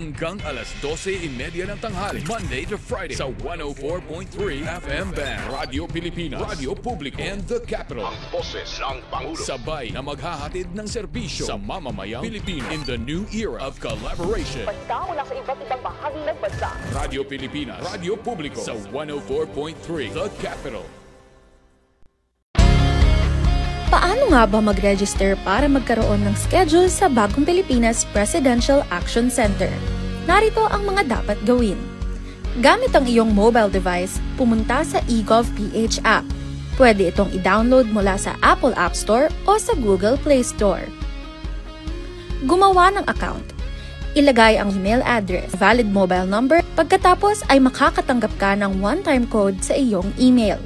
Hanggang alas 12:30 ng tanghali, Monday to Friday sa 104.3 FM Band, Radio Pilipinas, Radio Publico, and The Capital. Ang boses ng Pangulo. Sabay na maghahatid ng serbisyo sa mamamayang Pilipino in the new era of collaboration. Basta mula sa iba't ibang bahagi ng bansa. Radio Pilipinas, Radio Publico sa 104.3 The Capital. Paano nga ba mag-register para magkaroon ng schedule sa Bagong Pilipinas Presidential Action Center? Narito ang mga dapat gawin. Gamit ang iyong mobile device, pumunta sa eGov.ph app. Pwede itong i-download mula sa Apple App Store o sa Google Play Store. Gumawa ng account. Ilagay ang email address, valid mobile number, pagkatapos ay makakatanggap ka ng one-time code sa iyong email.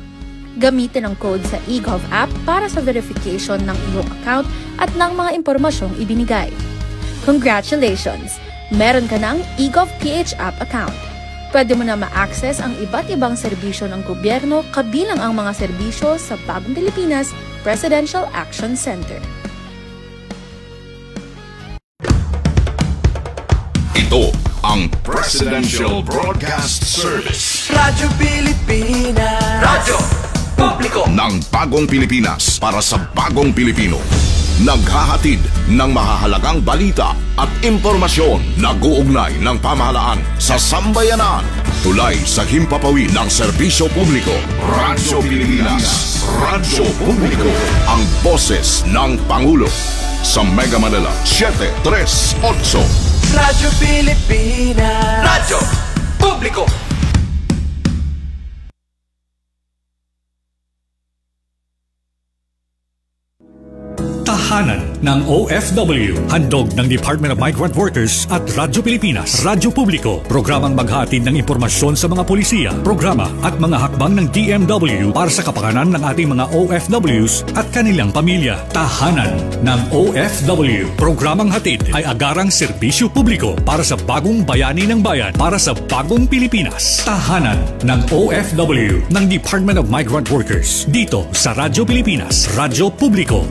Gamitin ang code sa eGov app para sa verification ng iyong account at ng mga impormasyong ibinigay. Congratulations! Meron ka ng eGov.ph app account. Pwede mo na ma-access ang iba't ibang serbisyo ng gobyerno kabilang ang mga serbisyo sa Bagong Pilipinas Presidential Action Center. Ito ang Presidential Broadcast Service. Radyo Pilipinas. Radyo Publiko ng Bagong Pilipinas para sa Bagong Pilipino. Naghahatid ng mahahalagang balita at impormasyon na guugnay ng pamahalaan sa sambayanan. Tulay sa himpapawid ng serbisyo publiko. Radyo Pilipinas. Radyo Publiko. Ang boses ng Pangulo. Sa Mega Manila 738. Radyo Pilipinas. Radyo Publiko. Tahanan ng OFW, handog ng Department of Migrant Workers at Radyo Pilipinas, Radyo Publiko, programang maghatid ng impormasyon sa mga polisiya, programa at mga hakbang ng DMW para sa kapakanan ng ating mga OFWs at kanilang pamilya. Tahanan ng OFW, programang hatid ay agarang serbisyo publiko para sa bagong bayani ng bayan, para sa bagong Pilipinas. Tahanan ng OFW ng Department of Migrant Workers, dito sa Radyo Pilipinas, Radyo Publiko.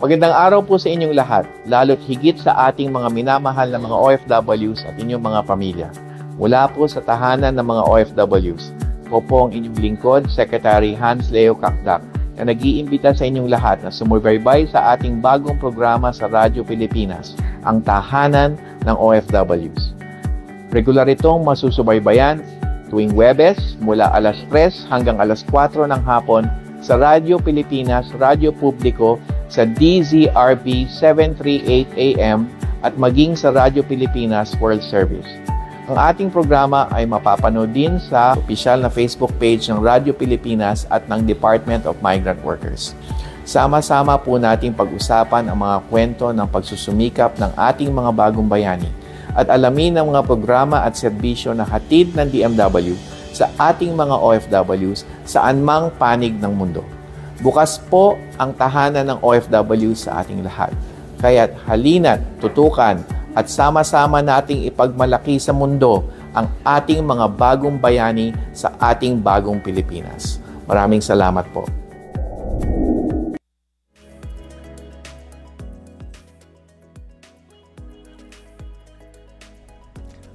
Magandang araw po sa inyong lahat, lalo't higit sa ating mga minamahal na mga OFWs at inyong mga pamilya. Mula po sa tahanan ng mga OFWs, po ang inyong lingkod, Secretary Hans Leo Kakdak, na nag-iimbita sa inyong lahat na sumubaybay sa ating bagong programa sa Radyo Pilipinas, ang Tahanan ng OFWs. Regular itong masusubaybayan tuwing Huwebes mula alas 3 hanggang alas 4 ng hapon sa Radyo Pilipinas, Radyo Publiko, sa DZRB 738 AM at maging sa Radyo Pilipinas World Service. Ang ating programa ay mapapanood din sa opisyal na Facebook page ng Radyo Pilipinas at ng Department of Migrant Workers. Sama-sama po nating pag-usapan ang mga kwento ng pagsusumikap ng ating mga bagong bayani at alamin ang mga programa at serbisyo na hatid ng DMW sa ating mga OFWs saan mang panig ng mundo. Bukas po ang tahanan ng OFW sa ating lahat. Kaya't halina't tutukan at sama-sama nating ipagmalaki sa mundo ang ating mga bagong bayani sa ating bagong Pilipinas. Maraming salamat po.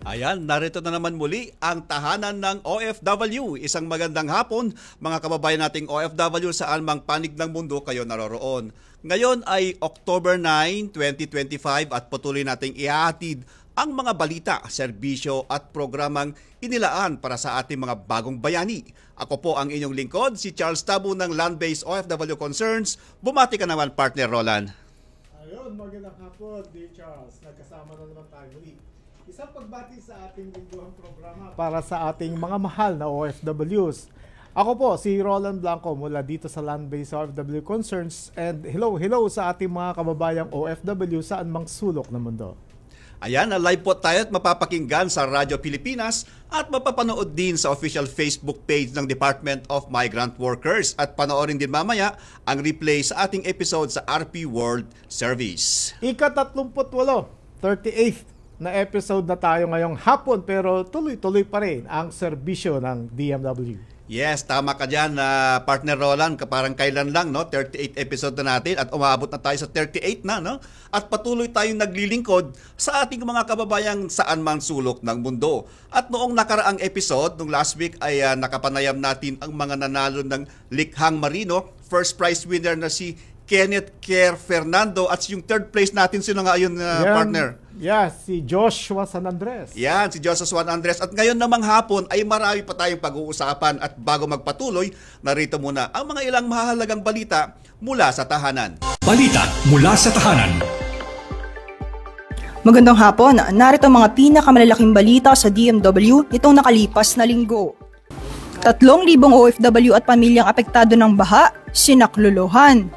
Ayan, narito na naman muli ang tahanan ng OFW. Isang magandang hapon, mga kababayan nating OFW saan mang panig ng mundo kayo naroroon. Ngayon ay October 9, 2025 at patuloy nating ihahatid ang mga balita, serbisyo at programang inilaan para sa ating mga bagong bayani. Ako po ang inyong lingkod, si Charles Tabu ng Land-Based OFW Concerns. Bumati ka naman, partner Roland. Ayun, magandang hapon, D. Charles. Nagkasama na naman tayo muli. Isang pagbati sa ating lingguhang programa para sa ating mga mahal na OFWs. Ako po, si Roland Blanco mula dito sa Land-Based OFW Concerns and hello sa ating mga kababayang OFW saan mang sulok ng mundo. Ayan, live po tayo at mapapakinggan sa Radyo Pilipinas at mapapanood din sa official Facebook page ng Department of Migrant Workers at panoorin din mamaya ang replay sa ating episode sa RP World Service. Ika-38, 38th na episode na tayo ngayong hapon pero tuloy-tuloy pa rin ang serbisyo ng DMW. Yes, tama ka dyan, partner Roland. Parang kailan lang, no? 38 episode na natin at umabot na tayo sa 38 na, no? At patuloy tayong naglilingkod sa ating mga kababayang saan man sulok ng mundo. At noong nakaraang episode, nung last week, ay nakapanayam natin ang mga nanalo ng Likhang Marino. First prize winner na si Kenneth Kerr Fernando at yung third place natin sino nga yun, partner? Yes, si Joshua San Andres. Yan, si Joshua San Andres. At ngayon namang hapon ay marami pa tayong pag-uusapan at bago magpatuloy, narito muna ang mga ilang mahalagang balita mula sa tahanan. Balita mula sa tahanan. Magandang hapon, narito ang mga pinakamalalaking balita sa DMW nitong nakalipas na linggo. 3,000 OFW at pamilyang apektado ng baha, sinakluluhan.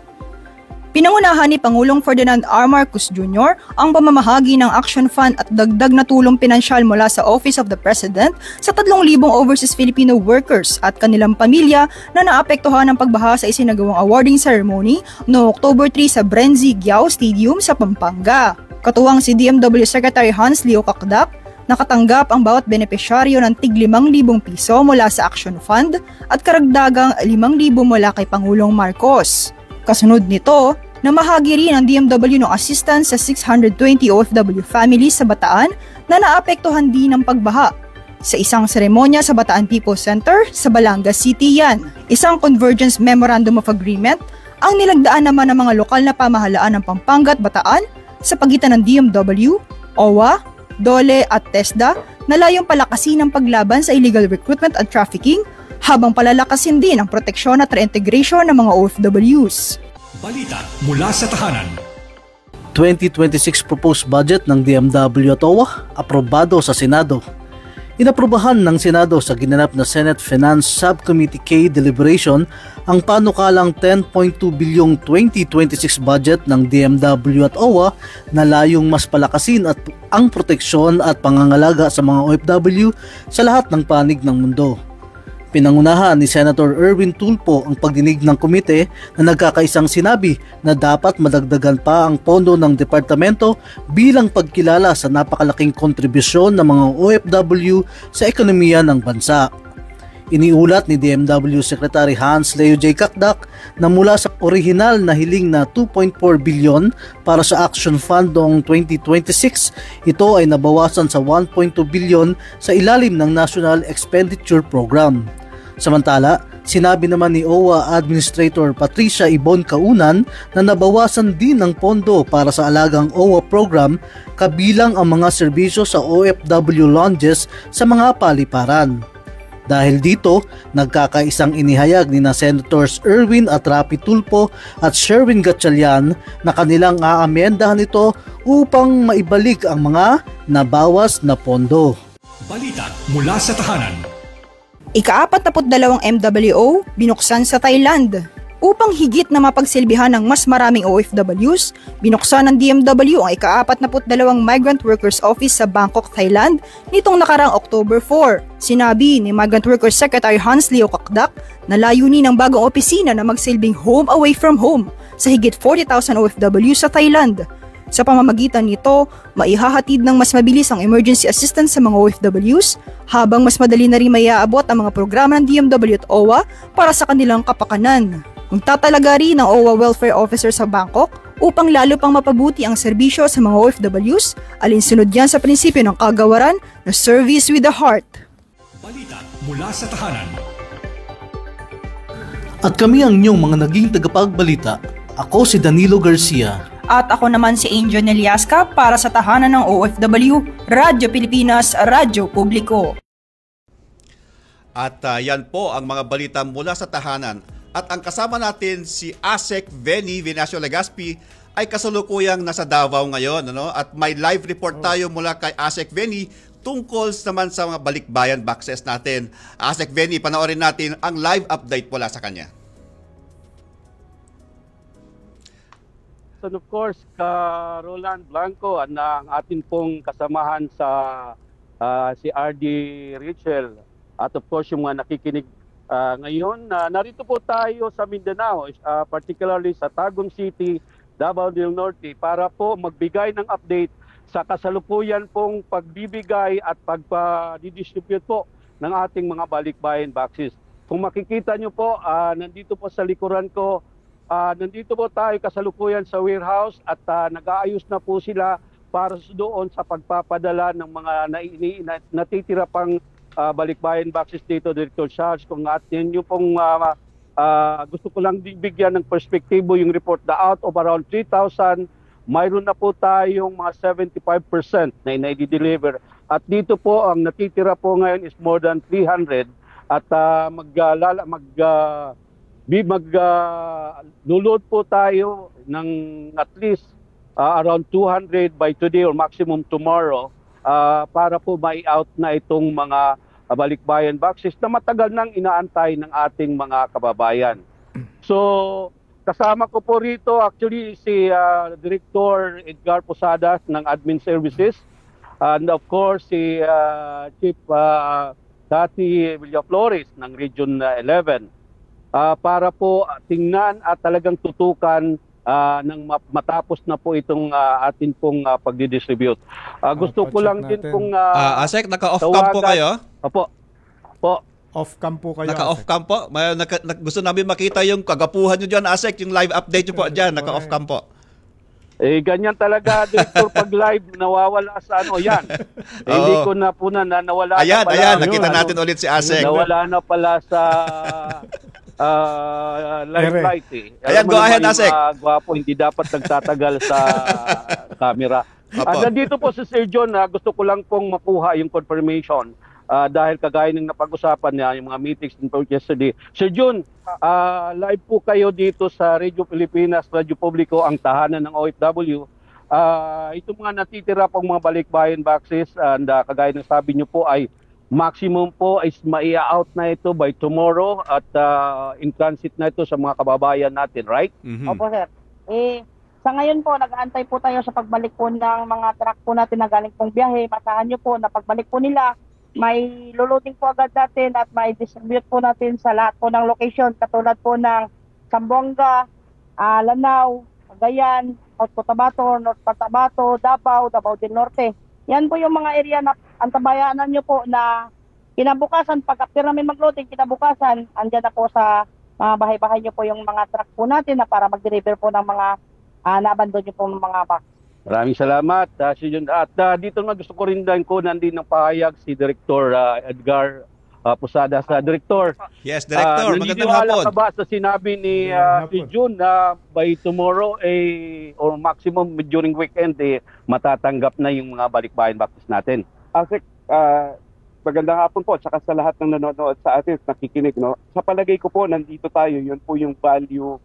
Pinangunahan ni Pangulong Ferdinand R. Marcos Jr. ang pamamahagi ng Action Fund at dagdag na tulong pinansyal mula sa Office of the President sa 3,000 overseas Filipino workers at kanilang pamilya na naapektuhan ng pagbaha sa isinagawang awarding ceremony noong October 3 sa Brenzy Giao Stadium sa Pampanga. Katuwang si DMW Secretary Hans Leo Kakdak, nakatanggap ang bawat benepisyaryo ng tig 5,000 piso mula sa Action Fund at karagdagang 5,000 mula kay Pangulong Marcos. Kasunod nito, namahagi rin ang DMW ng assistance sa 620 OFW families sa Bataan na naapektuhan din ng pagbaha. Sa isang seremonya sa Bataan People's Center sa Balanga City yan. Isang Convergence Memorandum of Agreement ang nilagdaan naman ng mga lokal na pamahalaan ng Pampanga at Bataan sa pagitan ng DMW, OWA, DOLE at TESDA na layong palakasin ang paglaban sa illegal recruitment at trafficking habang palalakasin din ang proteksyon at reintegration ng mga OFWs. Balita mula sa tahanan. 2026 proposed budget ng DMW at OWA aprobado sa Senado. Inaprubahan ng Senado sa ginanap na Senate Finance Subcommittee K deliberation ang panukalang 10.2 bilyong 2026 budget ng DMW at OWA na layong mas palakasin at ang proteksyon at pangangalaga sa mga OFW sa lahat ng panig ng mundo. Pinangunahan ni Senator Erwin Tulfo ang pagdinig ng komite na nagkakaisang sinabi na dapat madagdagan pa ang pondo ng departamento bilang pagkilala sa napakalaking kontribusyon ng mga OFW sa ekonomiya ng bansa. Iniulat ni DMW Secretary Hans Leo J. Kakdak na mula sa orihinal na hiling na 2.4 bilyon para sa Action Fund noong 2026, ito ay nabawasan sa 1.2 bilyon sa ilalim ng National Expenditure Program. Samantala, sinabi naman ni OWA Administrator Patricia Ibon Kaunan na nabawasan din ang pondo para sa alagang OWA program kabilang ang mga serbisyo sa OFW lounges sa mga paliparan. Dahil dito, nagkakaisang inihayag ni na Senators Erwin at Rapi Tulfo at Sherwin Gatchalian na kanilang aamyendahan ito upang maibalik ang mga nabawas na pondo. Balita mula sa tahanan. Ika-42 MWO binuksan sa Thailand. Upang higit na mapagsilbihan ng mas maraming OFWs, binuksan ng DMW ang ika-42 Migrant Workers Office sa Bangkok, Thailand nitong nakarang October 4. Sinabi ni Migrant Workers Secretary Hans Leo Kakdak na layunin ng bagong opisina na magsilbing home away from home sa higit 40,000 OFWs sa Thailand. Sa pamamagitan nito, maihahatid ng mas mabilis ang emergency assistance sa mga OFWs habang mas madali na rin maiaabot ang mga programa ng DMW at OWA para sa kanilang kapakanan. Magtatalaga rin ang OWA Welfare Officer sa Bangkok upang lalo pang mapabuti ang serbisyo sa mga OFWs, alinsunod yan sa prinsipyo ng kagawaran na service with the heart. Balita mula sa tahanan. At kami ang inyong mga naging tagapagbalita. Ako si Danilo Garcia. At ako naman si Angel Neliasca para sa tahanan ng OFW, Radyo Pilipinas, Radyo Publiko. At yan po ang mga balita mula sa tahanan. At ang kasama natin si ASEC Veni Venancio Legaspi ay kasalukuyang nasa Davao ngayon. Ano? At may live report tayo mula kay ASEC Veni tungkol naman sa mga balikbayan boxes natin. ASEC Veni, panoorin natin ang live update mula sa kanya. And of course, Roland Blanco ang atin pong kasamahan sa si RD Richel at of course yung mga nakikinig ngayon. Narito po tayo sa Mindanao, particularly sa Tagum City, Davao del Norte para po magbigay ng update sa kasalukuyan pong pagbibigay at pagpa-distribute po ng ating mga balikbayan boxes. kung makikita nyo po, nandito po sa likuran ko, nandito po tayo kasalukuyan sa warehouse at nag-aayos na po sila para doon sa pagpapadala ng mga natitira pang balikbayan boxes dito, Director Charles. Kung atin nyo pong gusto ko lang bigyan ng perspektibo yung report na out of around 3,000, mayroon na po tayong mga 75% na i-deliver. At dito po, ang natitira po ngayon is more than 300 at lulod po tayo ng at least around 200 by today or maximum tomorrow para po mai-out na itong mga balikbayan boxes na matagal nang inaantay ng ating mga kababayan. So, kasama ko po rito actually si Director Edgar Posadas ng Admin Services and of course si Chief Tati Villaflores ng Region 11 para po tingnan at talagang tutukan nang matapos na po itong atin pong pagdidistribute. Gusto ko lang din pong Asek, naka-off-cam po kayo? Opo. Off-cam po kayo. Naka-off-cam po? Gusto namin makita yung kagapuhan nyo dyan, Asek, yung live update nyo po dyan, naka-off-cam po. Ganyan talaga, Director, pag live, nawawala sa yan. Hindi ko na po nawala ayan, na pala. Ayan, nakita natin ulit si Asek. Nawala na pala sa live light Ayan, go ahead, Asek. Gwapo, hindi dapat nagtatagal sa camera. Nandito po si Sir John, gusto ko lang pong makuha yung confirmation dahil kagaya ng napag-usapan niya, yung mga meetings yesterday. Sir John, live po kayo dito sa Radio Pilipinas, Radio Publico, ang tahanan ng OFW. Ito mga natitira pong mga balikbayan boxes and kagaya ng sabi niyo po ay maximum po is mai-out na ito by tomorrow at in transit na ito sa mga kababayan natin, right? Opo, sir. Sa ngayon po, nag-aantay po tayo sa pagbalik po ng mga truck po natin na galing pong biyahe. Masahan nyo po na pagbalik po nila, may luluting po agad natin at may distribute po natin sa lahat po ng location. Katulad po ng Zamboanga, Lanao, Cagayan, South Cotabato, North Cotabato, Davao, Davao del Norte. Yan po yung mga area na antabayanan nyo po na kinabukasan, pag after namin mag-loading, kinabukasan, andyan na po sa mga bahay-bahay nyo po yung mga truck po natin na para mag-deliver po ng mga na-abandon nyo po ng mga box. Maraming salamat. At dito nga gusto ko rin din ko nandin ng pahayag si Director Edgar Posadas. Director, yes, Director, magandang hapon. Naniniwala ka ba sa sinabi ni si June na by tomorrow or maximum during weekend matatanggap na yung mga balikbayan boxes natin? Asek, magandang hapon po tsaka sa lahat ng nanonood sa atin, nakikinig, no? Sa palagay ko po, nandito tayo, yun po yung value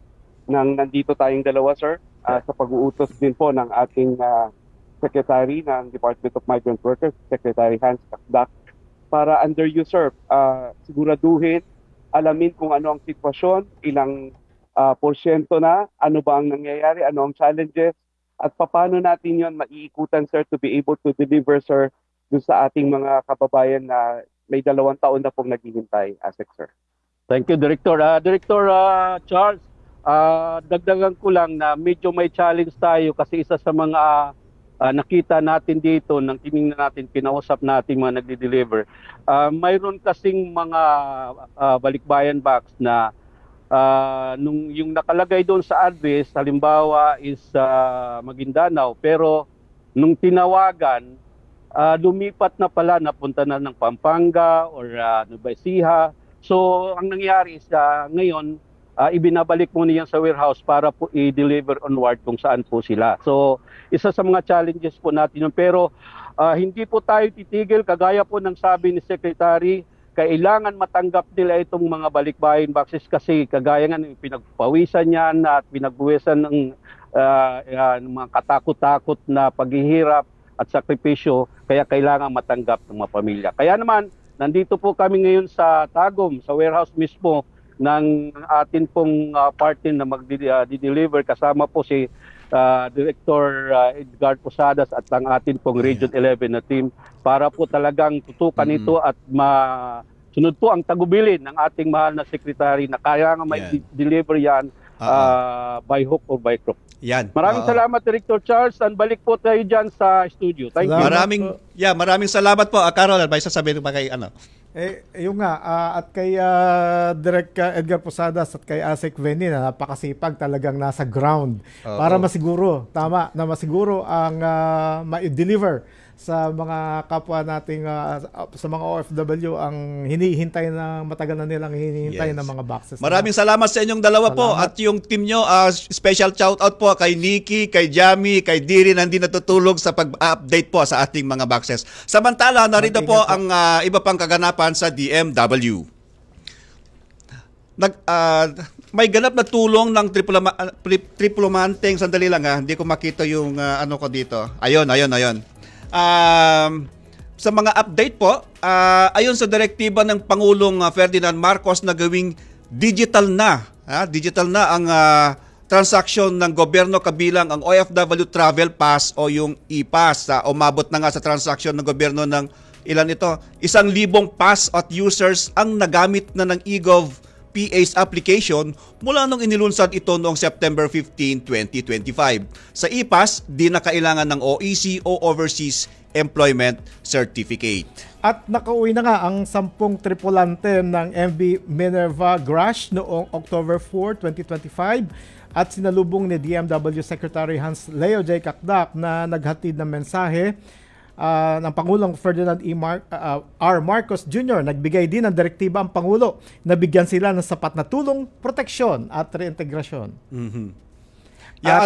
ng nandito tayong dalawa, sir, sa pag-uutos din po ng ating Secretary ng Department of Migrant Workers, Secretary Hans Kakdak, para under you, sir, siguraduhin, alamin kung ano ang sitwasyon, ilang porsyento na, ano ba ang nangyayari, ano ang challenges, at paano natin yon maiikutan, sir, to be able to deliver, sir, doon sa ating mga kababayan na may 2 taon na pong naghihintay, Asek, sir. Thank you, Director. Director Charles, dagdagan ko lang na medyo may challenge tayo kasi isa sa mga nakita natin dito, nang tinignan natin, kinausap natin mga nagde-deliver, mayroon kasing mga balikbayan box na nung yung nakalagay doon sa address, halimbawa is Maguindanao, pero nung tinawagan, lumipat na pala, napunta na ng Pampanga or Nueva Ecija. So ang nangyari is ngayon, ibinabalik mo niyan sa warehouse para po i-deliver onward kung saan po sila. So isa sa mga challenges po natin yun. Pero hindi po tayo titigil, kagaya po ng sabi ni Secretary, kailangan matanggap nila itong mga balikbayan boxes kasi kagaya nga pinagpawisan yan at pinagbuwesan ng mga katakot-takot na paghihirap at sakripisyo, kaya kailangan matanggap ng mga pamilya. Kaya naman, nandito po kami ngayon sa Tagum, sa warehouse mismo ng atin pong partner na mag-deliver. Kasama po si Director Edgar Posadas at ang atin pong Region 11 na team para po talagang tutukan ito at sunod po ang tagubilin ng ating mahal na Secretary na kaya nga may deliver yan by hook or by crook. Yan. Maraming salamat, Director Charles. And balik po tayo dyan sa studio. Thank you. Maraming salamat po, Carol. May sasabihin pa kay Yung nga, at kay Direk Edgar Posadas at kay Asek Veni na napakasipag talagang nasa ground para masiguro, na masiguro ang ma-deliver sa mga kapwa nating sa mga OFW ang hinihintay na matagal na nilang hinihintay ng mga boxes. Maraming salamat sa inyong dalawa po at yung team nyo, special shout out po kay Nikki, kay Jamie, kay Diri na hindi natutulog sa pag-update po sa ating mga boxes. Samantala, narito po ang iba pang kaganapan sa DMW. May ganap na tulong ng triplomanteng, sandali lang hindi ko makita yung ano ko dito. Ayun. Sa mga update po, ayon sa direktiba ng Pangulong Ferdinand Marcos na gawing digital na ang transaksyon ng gobyerno kabilang ang OFW Travel Pass o yung e-pass. Umabot na nga sa transaksyon ng gobyerno ng ilan ito? 1,000 pass at users ang nagamit na ng eGov PA's application mula nung inilunsad ito noong September 15, 2025. Sa e-pass, di na kailangan ng OEC o Overseas Employment Certificate. At nakauwi na nga ang 10 tripulante ng MV Minerva Grash noong October 4, 2025 at sinalubong ni DMW Secretary Hans Leo J. Kakdak na naghatid ng mensahe ng Pangulong Ferdinand R. Marcos Jr. Nagbigay din ng direktiba ang Pangulo na bigyan sila ng sapat na tulong, proteksyon at reintegrasyon.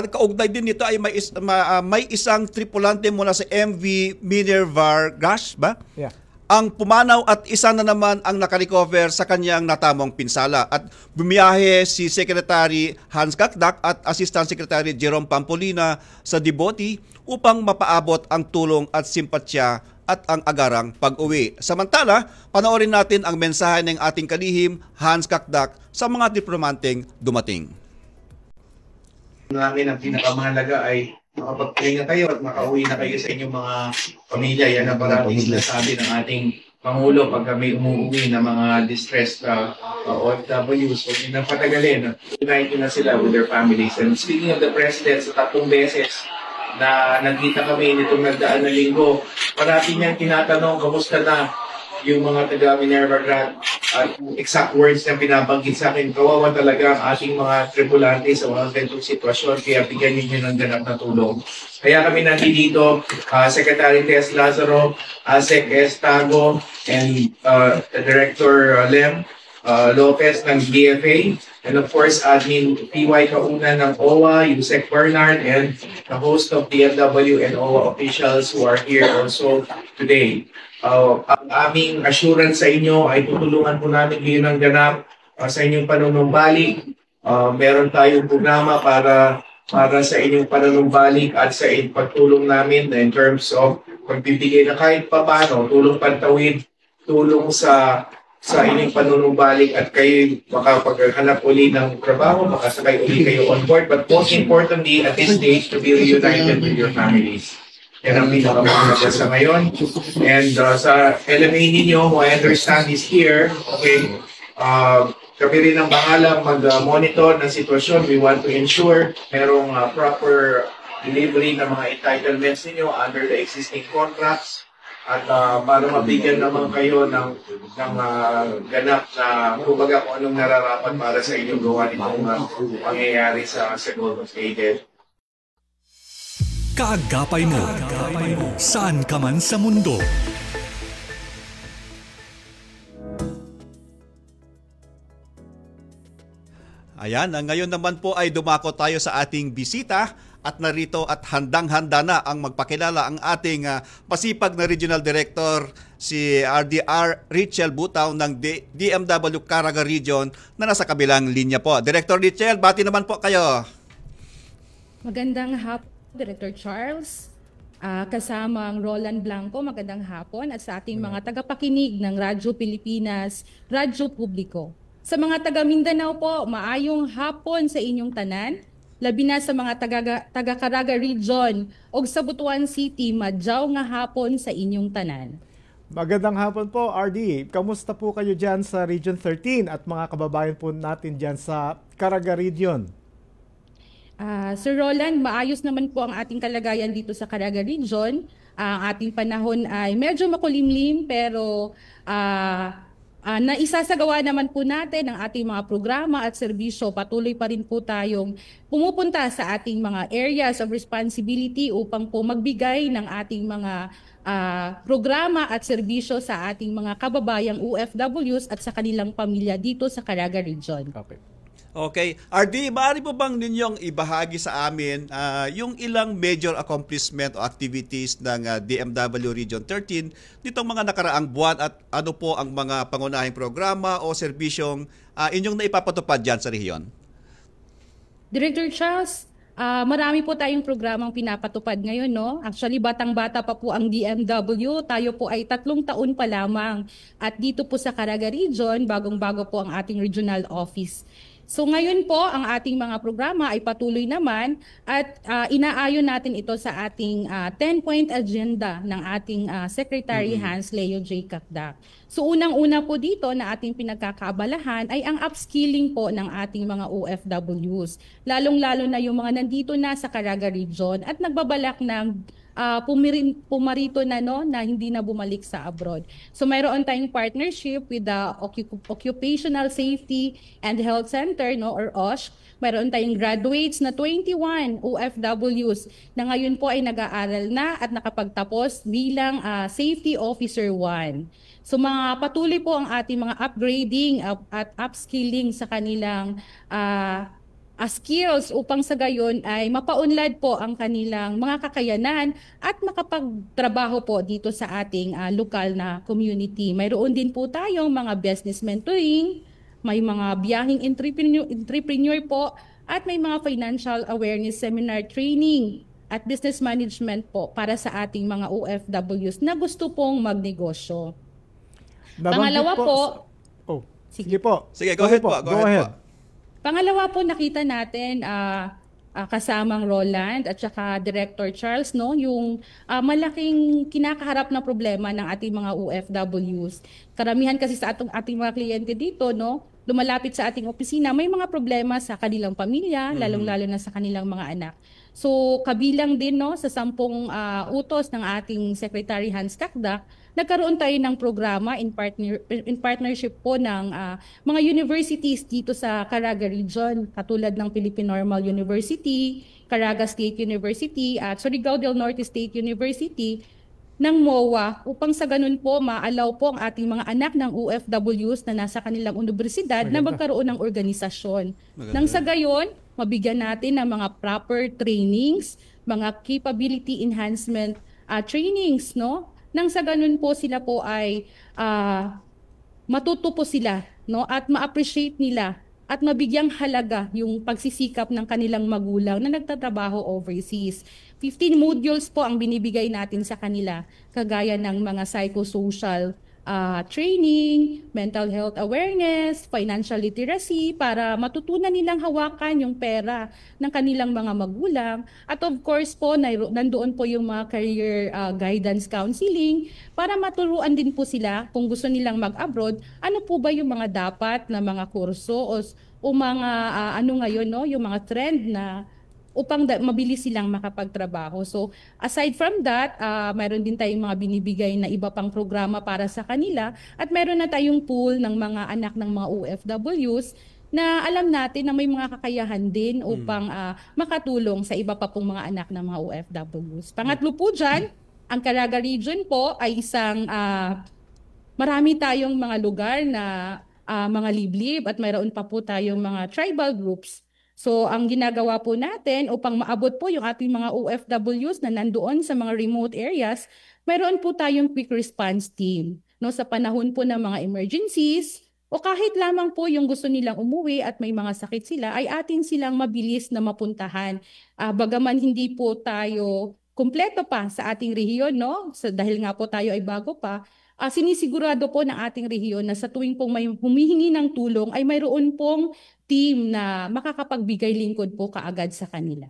Kaugnay din nito ay may isang tripulante mula sa MV Minerva Grash ba? Yeah. Ang pumanaw at isa na naman ang nakarecover sa kanyang natamong pinsala. At bumiyahe si Secretary Hans Kakdak at Assistant Secretary Jerome Pampolina sa Djibouti upang mapaabot ang tulong at simpatsya at ang agarang pag-uwi. Samantala, panoorin natin ang mensahe ng ating kalihim Hans Kakdak sa mga diplomanteng dumating. Namin ang pinakamahalaga ay makapagpahinga kayo at makauwi na kayo sa inyong mga pamilya. Yan ang parating sinasabi ng ating Pangulo pag kami umuwi ng mga distressed OFWs. Huwag nyo nang patagalin. Unite na sila with their families. And speaking of the President, sa 3 beses na nagkita kami nitong nagdaan na linggo, parati niyang tinatanong, kamusta na yung mga taga Minerva Grant at exact words na pinabanggit sa akin, kawawa talaga ang ating mga tripulante sa mga ganitong sitwasyon, kaya bigyan ninyo ng ganap na tulong. Kaya kami nandito, Secretary Tess Lazaro, Sec Estago, and Director Lem Lopez ng DFA, and of course, Admin PY Kauna ng OWA, Yusek Bernard, and the host of DMW and OWA officials who are here also today. Ang aming assurance sa inyo ay tutulungan po namin kayo ng ganap sa inyong panunumbalik. Meron tayong programa para sa inyong panunumbalik at sa pagtulong namin in terms of pagbibigay na kahit papano, tulong pantawid, tulong sa inyong panunumbalik at kayo makapaghanap uli ng trabaho, makasakay uli kayo on board. But most importantly, at this stage, to be reunited with your families. Yan ang pinakamahalaga sa ngayon. And sa LMA ninyo, who I understand is here, okay, kami rin ang bahalang mag-monitor ng sitwasyon. We want to ensure merong proper delivery ng mga entitlements ninyo under the existing contracts at para mabigyan naman kayo ng ganap na kumbaga kung anong nararapat para sa inyong gawa nitong pangyayari sa Seguro Stated. Kaagapay mo, saan ka man sa mundo. Ayan, ngayon naman po ay dumako tayo sa ating bisita at narito at handang-handa na ang magpakilala ang ating pasipag na Regional Director, si RDR Richel Butaw ng DMW Caraga Region na nasa kabilang linya po. Director Richel, bati naman po kayo. Magandang hapon, Director Charles, kasama ang Roland Blanco, magandang hapon, at sa ating mga tagapakinig ng Radyo Pilipinas, Radyo Publiko. Sa mga taga Mindanao po, maayong hapon sa inyong tanan, labi na sa mga taga Caraga Region o sa Butuan City, madyaw nga hapon sa inyong tanan. Magandang hapon po, RD. Kamusta po kayo dyan sa Region 13 at mga kababayan po natin dyan sa Caraga Region? Sir Roland, maayos naman po ang ating kalagayan dito sa Caraga Region. Ang ating panahon ay medyo makulimlim pero na isasagawa naman po natin ang ating mga programa at serbisyo. Patuloy pa rin po tayong pumupunta sa ating mga areas of responsibility upang po magbigay ng ating mga programa at serbisyo sa ating mga kababayang OFWs at sa kanilang pamilya dito sa Caraga Region. Okay. RD, maaari po bang ninyong ibahagi sa amin yung ilang major accomplishment o activities ng DMW Region 13 nitong mga nakaraang buwan at ano po ang mga pangunahing programa o serbisyong inyong naipapatupad dyan sa rehiyon? Director Charles, marami po tayong programang pinapatupad ngayon, no? Actually, batang-bata pa po ang DMW. Tayo po ay 3 taon pa lamang. At dito po sa Caraga Region, bagong-bago po ang ating regional office. So ngayon po, ang ating mga programa ay patuloy naman at inaayon natin ito sa ating 10-point agenda ng ating Secretary Hans Leo J. Cacdac. So unang-una po dito na ating pinagkakaabalahan ay ang upskilling po ng ating mga OFWs. Lalong-lalo na yung mga nandito na sa Caraga Region at nagbabalak ng pumarito na na hindi na bumalik sa abroad. So mayroon tayong partnership with the Occupational Safety and Health Center or OSH. Mayroon tayong graduates na 21 OFWs na ngayon po ay nag-aaral na at nakapagtapos bilang Safety Officer 1. So patuloy po ang ating mga upgrading at upskilling sa kanilang skills upang sa gayon ay mapaunlad po ang kanilang mga kakayanan at makapagtrabaho po dito sa ating lokal na community. Mayroon din po tayong mga business mentoring, may mga biyaheng entrepreneur po at may mga financial awareness seminar training at business management po para sa ating mga OFWs na gusto pong magnegosyo. Pangalawa po, sige po. Sige, go ahead po. Go ahead. Pangalawa po, nakita natin kasamang Roland at saka Director Charles yung malaking kinakaharap na problema ng ating mga OFWs. Karamihan kasi sa ating mga kliyente dito, lumalapit sa ating opisina, may mga problema sa kanilang pamilya, lalong-lalo na sa kanilang mga anak. So kabilang din sa 10 utos ng ating Secretary Hans Cacdac, nagkaroon tayo ng programa in partnership po ng mga universities dito sa Caraga Region, katulad ng Philippine Normal University, Caraga State University at Surigao del Norte State University ng MOA upang sa ganun po ma-allow po ang ating mga anak ng OFWs na nasa kanilang universidad na magkaroon ng organisasyon. Nang sa gayon, mabigyan natin ng mga proper trainings, mga capability enhancement trainings, nang sa ganun po sila po ay matuto po sila at ma-appreciate nila at mabigyang halaga yung pagsisikap ng kanilang magulang na nagtatrabaho overseas. 15 modules po ang binibigay natin sa kanila, kagaya ng mga psychosocial training, mental health awareness, financial literacy, para matutunan nilang hawakan yung pera ng kanilang mga magulang. At of course po, nandoon po yung mga career guidance counseling para maturuan din po sila kung gusto nilang mag-abroad, ano po ba yung mga dapat na mga kurso o mga yung mga trend na upang mabilis silang makapagtrabaho. So aside from that, mayroon din tayong mga binibigay na iba pang programa para sa kanila at mayroon na tayong pool ng mga anak ng mga OFWs na alam natin na may mga kakayahan din upang makatulong sa iba pa pong mga anak ng mga OFWs. Pangatlo po dyan, ang Caraga Region po ay isang marami tayong mga lugar na mga liblib at mayroon pa po tayong mga tribal groups. So ang ginagawa po natin upang maabot po yung ating mga OFWs na nandoon sa mga remote areas, mayroon po tayong quick response team. Sa panahon po ng mga emergencies o kahit lamang po yung gusto nilang umuwi at may mga sakit sila, ay atin silang mabilis na mapuntahan. Bagaman hindi po tayo kumpleto pa sa ating rehiyon, dahil nga po tayo ay bago pa, sinisigurado po ng ating rehiyon na sa tuwing pong may humihingi ng tulong ay mayroon pong team na makakapagbigay lingkod po kaagad sa kanila.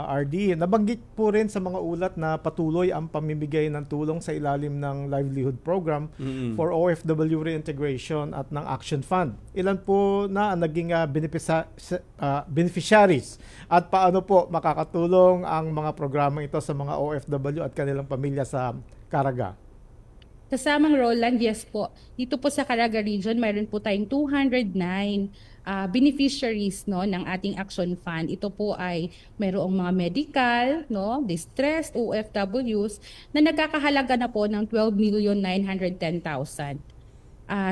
RD, nabanggit po rin sa mga ulat na patuloy ang pamimigay ng tulong sa ilalim ng Livelihood Program for OFW Reintegration at ng Action Fund. Ilan po na ang naging beneficiaries at paano po makakatulong ang mga programa ito sa mga OFW at kanilang pamilya sa Caraga? Kasamang Roland, yes po. Dito po sa Caraga Region, mayroon po tayong 209 beneficiaries no ng ating action fund. Ito po ay mayroong mga medical, no, distressed OFWs na nagkakahalaga na po ng 12,910,000.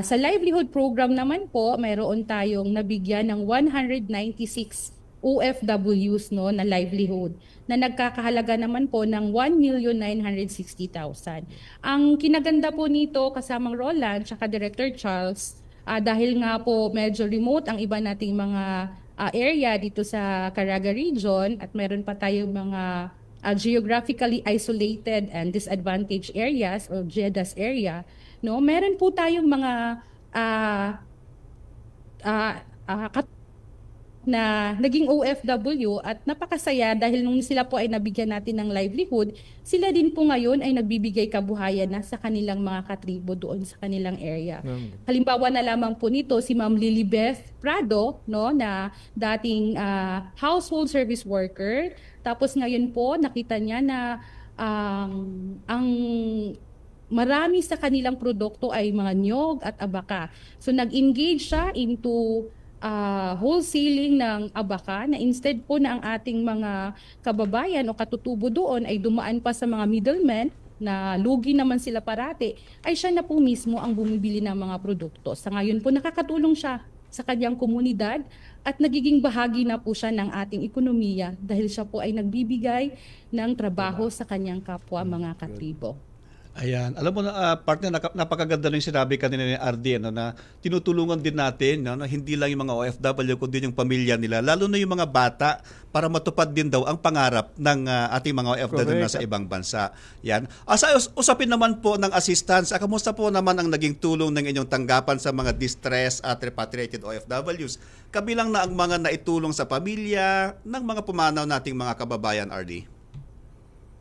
Sa livelihood program naman po, mayroon tayong nabigyan ng 196 OFWs no na livelihood na nagkakahalaga naman po ng 1,960,000. Ang kinaganda po nito, kasamang Roland at Director Charles, dahil nga po medyo remote ang iba nating mga area dito sa Caraga Region at meron pa tayong mga geographically isolated and disadvantaged areas or GEDAS area, no, meron po tayong mga na naging OFW at napakasaya dahil nung sila po ay nabigyan natin ng livelihood, sila din po ngayon ay nagbibigay kabuhayan na sa kanilang mga katribo doon sa kanilang area. Halimbawa na lamang po nito si Ma'am Lilibeth Prado, no, na dating household service worker. Tapos ngayon po nakita niya na ang marami sa kanilang produkto ay mga niyog at abaka. So nag-engage siya into wholesaling ng abaka na instead po na ang ating mga kababayan o katutubo doon ay dumaan pa sa mga middlemen na lugi naman sila parati, ay siya na po mismo ang bumibili ng mga produkto. Sa ngayon po nakakatulong siya sa kanyang komunidad at nagiging bahagi na po siya ng ating ekonomiya dahil siya po ay nagbibigay ng trabaho sa kanyang kapwa mga katribo. Ayan. Alam mo na, partner, napakaganda rin sinabi kanina ni RD, no, na tinutulungan din natin, no, na hindi lang yung mga OFW, kundi yung pamilya nila, lalo na yung mga bata, para matupad din daw ang pangarap ng ating mga OFW na sa ibang bansa. Yan. Sa usapin naman po ng assistance, kamusta po naman ang naging tulong ng inyong tanggapan sa mga distressed at repatriated OFWs? Kabilang na ang mga naitulong sa pamilya ng mga pumanaw nating mga kababayan, RD?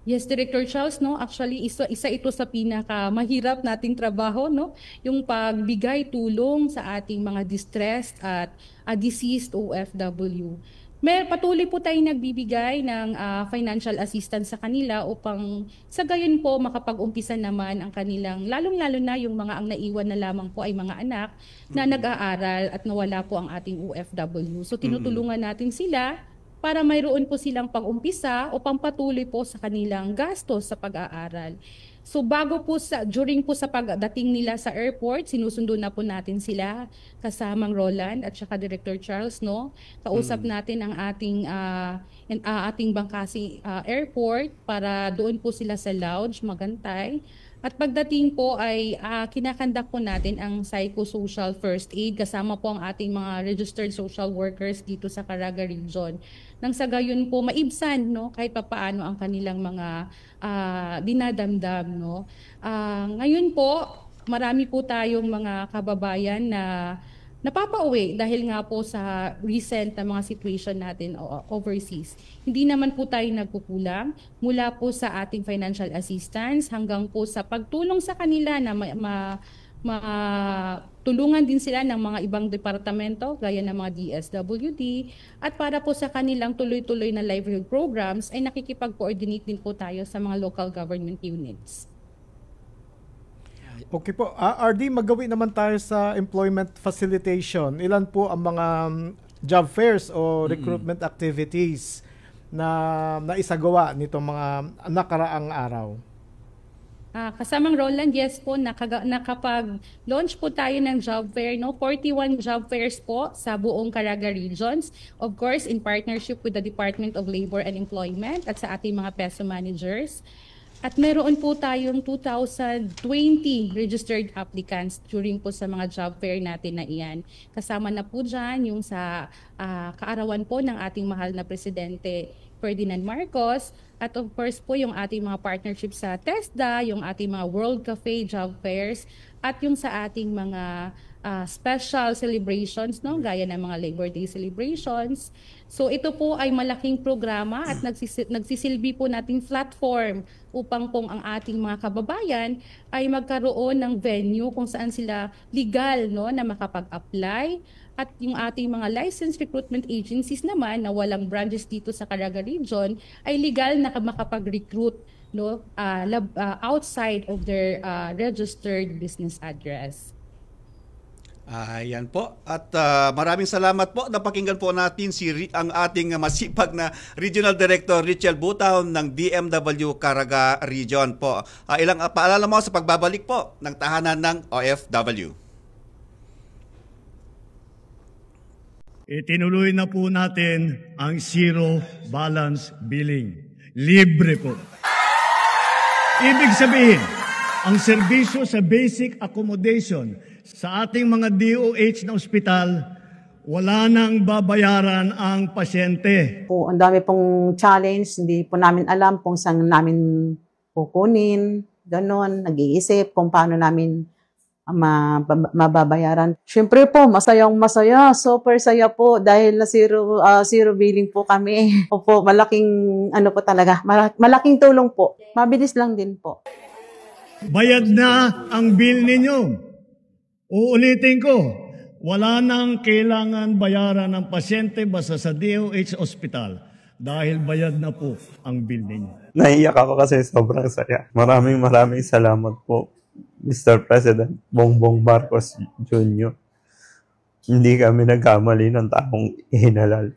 Yes, Director Charles, no, actually isa ito sa pinaka mahirap nating trabaho, no, yung pagbigay tulong sa ating mga distressed at deceased OFW. Patuloy po tayong nagbibigay ng financial assistance sa kanila upang sa gayon po makapag-umpisa naman ang kanilang, lalong-lalo na yung mga ang naiwan na lamang po ay mga anak na nag-aaral at nawala po ang ating OFW. So tinutulungan natin sila para mayroon po silang pag-umpisa o pampatuloy po sa kanilang gastos sa pag-aaral. So during po sa pagdating nila sa airport, sinusundo na po natin sila kasamang Roland at saka Director Charles, no. Kausap natin ang ating Bangkasi airport para doon po sila sa lounge magantay. At pagdating po ay kinakandak po natin ang psychosocial first aid kasama po ang ating mga registered social workers dito sa Caraga Region. Nang sa gayon po maibsan, no, kahit papaano ang kanilang mga dinadamdam, no. Ngayon po marami po tayong mga kababayan na napapauwi dahil nga po sa recent na mga situation natin overseas. Hindi naman po tayo nagkukulang mula po sa ating financial assistance hanggang po sa pagtulong sa kanila na tulungan din sila ng mga ibang departamento gaya ng mga DSWD at para po sa kanilang tuloy-tuloy na livelihood programs ay nakikipag-coordinate din po tayo sa mga local government units. Okay po. RD, magawi naman tayo sa employment facilitation. Ilan po ang mga job fairs o recruitment activities na naisagawa nitong mga nakaraang araw? Kasamang Roland, yes po, nakapag-launch po tayo ng job fair, no? 41 job fairs po sa buong Caraga Regions. Of course, in partnership with the Department of Labor and Employment at sa ating mga PESO managers. At meron po tayong 2,020 registered applicants during po sa mga job fair natin na iyan. Kasama na po dyan yung sa kaarawan po ng ating mahal na Presidente Ferdinand Marcos. At of course po yung ating mga partnership sa TESDA, yung ating mga World Cafe job fairs, at yung sa ating mga special celebrations, no, gaya ng mga Labor Day celebrations. So ito po ay malaking programa at nagsisilbi po nating platform upang pong ang ating mga kababayan ay magkaroon ng venue kung saan sila legal, no, na makapag-apply. At yung ating mga licensed recruitment agencies naman na walang branches dito sa Caraga Region ay legal na makapag-recruit no, outside of their registered business address. Ayan po. At maraming salamat po. Napakinggan po natin ang ating masipag na Regional Director Richel Butaon ng DMW Caraga Region po. Ilang paalala mo sa pagbabalik po ng tahanan ng OFW. Itinuloy na po natin ang zero balance billing. Libre po. Ibig sabihin, ang serbisyo sa basic accommodation sa ating mga DOH na ospital, wala nang babayaran ang pasyente. Ang dami pong challenge, hindi po namin alam kung saan namin kukunin, ganon, nag-iisip kung paano namin mababayaran. Siyempre po, masayang-masaya, super saya po dahil na zero billing po kami. Opo, malaking po talaga, malaking tulong po. Mabilis lang din po. Bayad na ang bill ninyo. Uulitin ko, wala nang kailangan bayaran ng pasyente basta sa DOH Hospital dahil bayad na po ang bill ninyo. Naiyak ako kasi sobrang saya. Maraming salamat po, Mr. President Bongbong Marcos Jr. Hindi kami nagkamali ng taong ihinalal.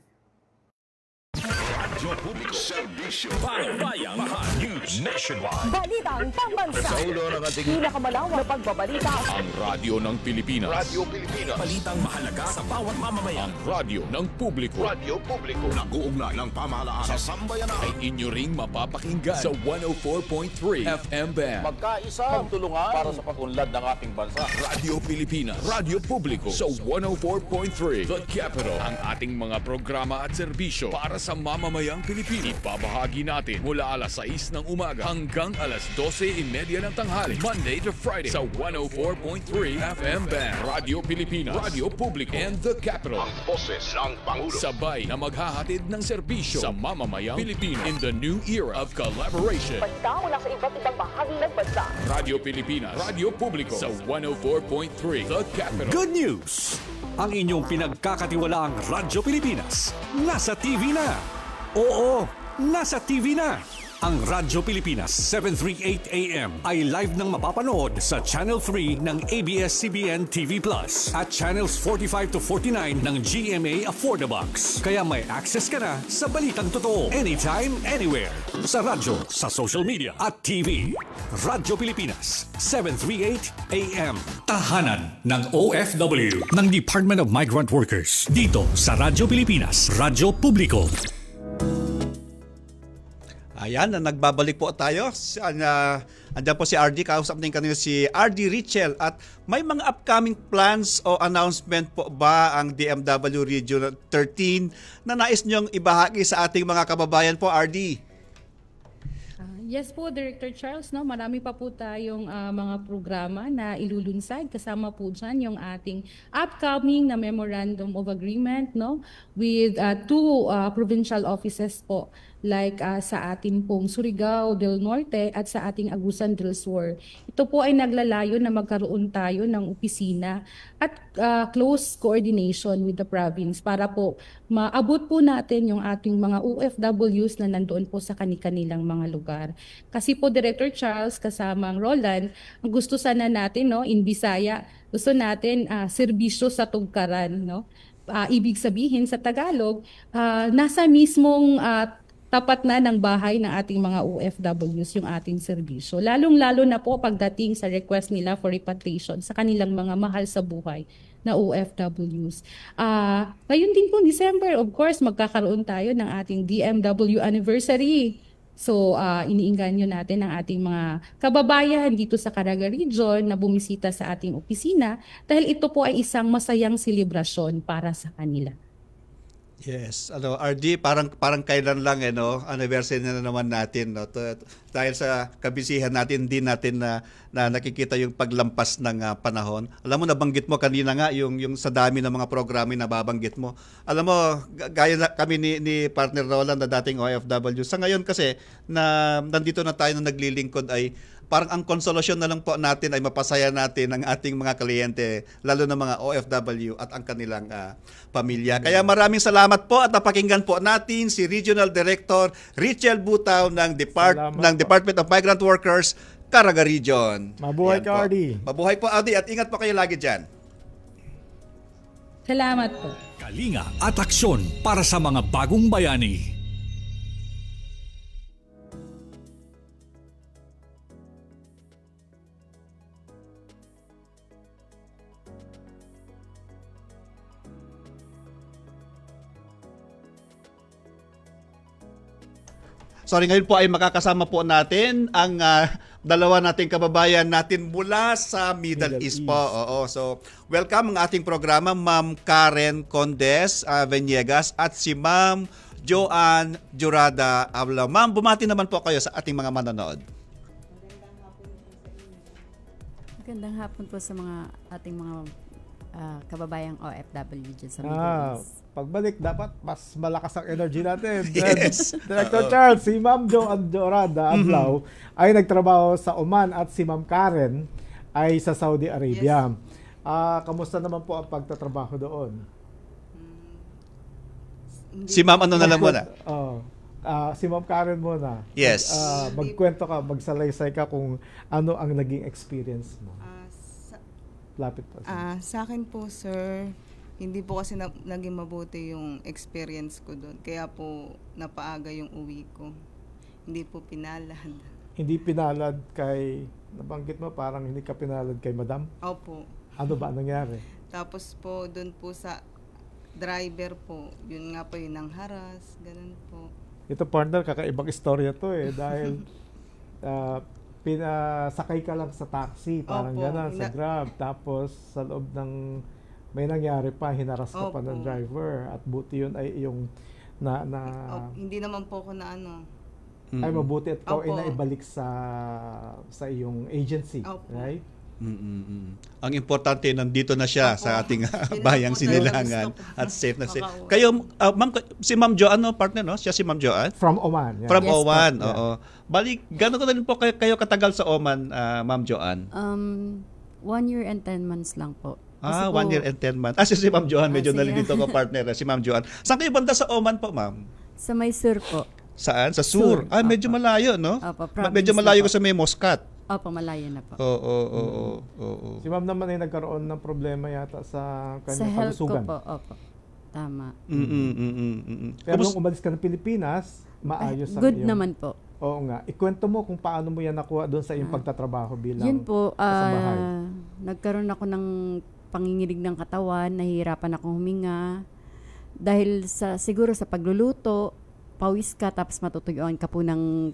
Balitang pambansa. Sa ulo ng ating pinakamalawak na pagbabalita. Ang radyo ng Pilipinas. Radyo Pilipinas. Balitang mahalaga sa bawat mamamayan. Ang radyo ng publiko. Radyo publiko. Nag-uugnay ng pamahalaan sa sambayanan. Ay inyo ring mapapakinggan sa 104.3 FM band. Magkaisa, magtulungan para sa pag-unlad ng ating bansa. Radyo Pilipinas. Radyo publiko sa 104.3 The Capital. Ang ating mga programa at serbisyo para sa mamamayang Pilipino. Ibabahagi natin mula alas 6 ng umaga hanggang alas 12:30 ng tanghali. Monday to Friday sa 104.3 FM band. Radyo Pilipinas, Radyo Publiko, and The Capital. Ang boses ng Pangulo. Sabay na maghahatid ng serbisyo sa mamamayang Pilipino in the new era of collaboration. Balita mula sa iba't ibang bahagi ng bansa. Radyo Pilipinas, Radyo Publiko sa 104.3 The Capital. Good news! Ang inyong pinagkakatiwalaang Radyo Pilipinas nasa TV na. Oo, nasa TV na. Ang Radyo Pilipinas 738 AM ay live nang mapapanood sa Channel 3 ng ABS-CBN TV Plus at Channels 45 to 49 ng GMA Affordabox. Kaya may access ka na sa balitang totoo anytime, anywhere. Sa radyo, sa social media at TV. Radyo Pilipinas 738 AM. Tahanan ng OFW ng Department of Migrant Workers. Dito sa Radyo Pilipinas, Radyo Publiko. Ayan, nagbabalik po tayo. Andiyan po si RD, kausap din kanina si RD Richel. At may mga upcoming plans o announcement po ba ang DMW Region 13 na nais niyong ibahagi sa ating mga kababayan po, RD? Yes po, Director Charles, no, marami pa po tayong mga programa na ilulunsad. Kasama po dyan yung ating upcoming na Memorandum of Agreement, no, with two provincial offices po, like sa ating pong Surigao del Norte at sa ating Agusan del Sur. Ito po ay naglalayo na magkaroon tayo ng opisina at close coordination with the province para po maabot po natin yung ating mga OFWs na nandoon po sa kanilang mga lugar. Kasi po, Director Charles, kasamang Roland, ang gusto sana natin, no, in Bisaya, gusto natin serbisyo sa tugkaran, no. Ibig sabihin sa Tagalog, nasa mismong tapat na ng bahay ng ating mga OFWs yung ating serbisyo. Lalong-lalo na po pagdating sa request nila for repatriation sa kanilang mga mahal sa buhay na OFWs. Ngayon din po, December, of course, magkakaroon tayo ng ating DMW anniversary. So, iniinganyo natin ang ating mga kababayan dito sa Caraga Region na bumisita sa ating opisina dahil ito po ay isang masayang selebrasyon para sa kanila. Yes, RD, parang kailan lang anniversary na naman natin, no. Dahil sa kabisihan natin, din natin na nakikita yung paglampas ng panahon. Alam mo, nabanggit mo kanina nga yung sa dami ng mga programa na babanggit mo. Alam mo, gaya na kami ni partner Roland na dating OFW. Sa ngayon kasi na nandito na tayo na naglilingkod ay parang ang konsolasyon na lang po natin ay mapasaya natin ang ating mga kliyente, lalo na mga OFW at ang kanilang pamilya. Kaya maraming salamat po at napakinggan po natin si Regional Director Richel Butaw ng Department of Migrant Workers, Caraga Region. Mabuhay Ayan ka, po. Ardi. Mabuhay po, Ardi, at ingat po kayo lagi dyan. Salamat po. Kalinga at aksyon para sa mga bagong bayani. Sorry, ngayon po ay makakasama po natin ang dalawa nating kababayan natin mula sa Middle East po. Oo, so welcome ang ating programa, Ma'am Karen Condes Venegas at si Ma'am Joanne Jurada Abla. Ma'am, bumati naman po kayo sa ating mga manonood. Magandang hapon po sa mga ating mga kababayang OFW dyan sa Middle East. Pagbalik, dapat mas malakas ang energy natin. Yes. Director Charles, si Ma'am Joanne Jurada Ablaw ay nagtrabaho sa Oman at si Ma'am Karen ay sa Saudi Arabia. Kamusta naman po ang pagtatrabaho doon? Si Ma'am ano na lang muna? Si Ma'am Karen muna. Yes. Magkwento ka, magsalaysay ka kung ano ang naging experience mo. Lapit po. Sa akin po, sir, hindi po kasi naging mabuti yung experience ko doon. Kaya po napaaga yung uwi ko. Hindi po pinalad. Hindi pinalad kay, nabanggit mo parang hindi ka pinalad kay Madam? Opo. Ano ba nangyari? Tapos po doon po sa driver po, yun nga po yung nangharas, ganun po. Ito partner, kakaibang istorya to dahil pinasakay ka lang sa taxi, parang gano'n, sa Grab. Tapos sa loob ng may nangyari pa, hinaras ka pa ng driver. At buti yun ay yung hindi naman po ako na ano. Ay mabuti at ikaw ay naibalik sa iyong agency. Right? Ang importante, nandito na siya sa ating bayang Sinilangan at safe na safe. Kayo, si Ma'am Joanne, partner, no? Siya si Ma'am Joanne? From Oman. Yeah. From Oman, oo. Balik, gano'n ko na rin po kayo katagal sa Oman, Ma'am Joanne? 1 year and 10 months lang po. 1 year and 10 months. Si Ma'am Joanne, medyo nalilito ko partner. Si Ma'am Joanne. Saan kayo banda sa Oman po, Ma'am? Sa may sur po. Saan? Sa sur. Medyo malayo, no? Medyo malayo ko sa may Muscat. Opo, malayo na po. Oo. Si Ma'am naman ay nagkaroon ng problema yata sa kanyang kalusugan. Sa health ko po, opo. Tama. Pero nung umalis ka ng Pilipinas, maayos ang good naman po. Oo nga. Ikwento mo kung paano mo yan nakuha doon sa iyong pagtatrabaho bilang yun po, kasambahay. Nagkaroon ako ng panginginig ng katawan, nahihirapan akong huminga. Dahil siguro sa pagluluto, pawis ka, tapos matutuyuan ka po ng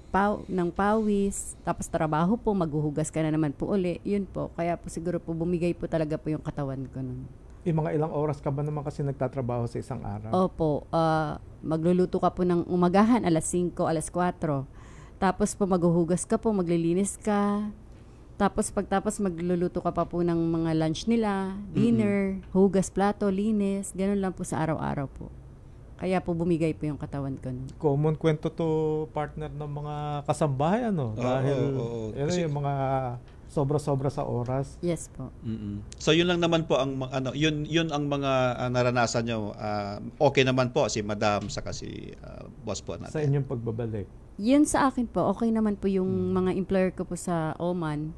pawis, tapos trabaho po, maghuhugas ka na naman po uli. Yun po, kaya po siguro po bumigay po talaga po yung katawan ko nun. Mga ilang oras ka ba naman kasi nagtatrabaho sa isang araw? Opo, magluluto ka po ng umagahan, alas 5, alas 4. Tapos po maghuhugas ka po, maglilinis ka. Tapos pagtapos magluluto ka pa po ng mga lunch nila, dinner, hugas plato, linis, ganun lang po sa araw-araw po. Kaya po bumigay po yung katawan ko nun. Common kwento to, partner, ng mga kasambahay, ano? Dahil yung mga sobra-sobra sa oras. Yes po. So yun lang naman po ang yun ang mga naranasan nyo. Okay naman po si Madam saka si boss po natin. Sa inyong pagbabalik. Yun sa akin po, okay naman po yung mga employer ko po sa Oman.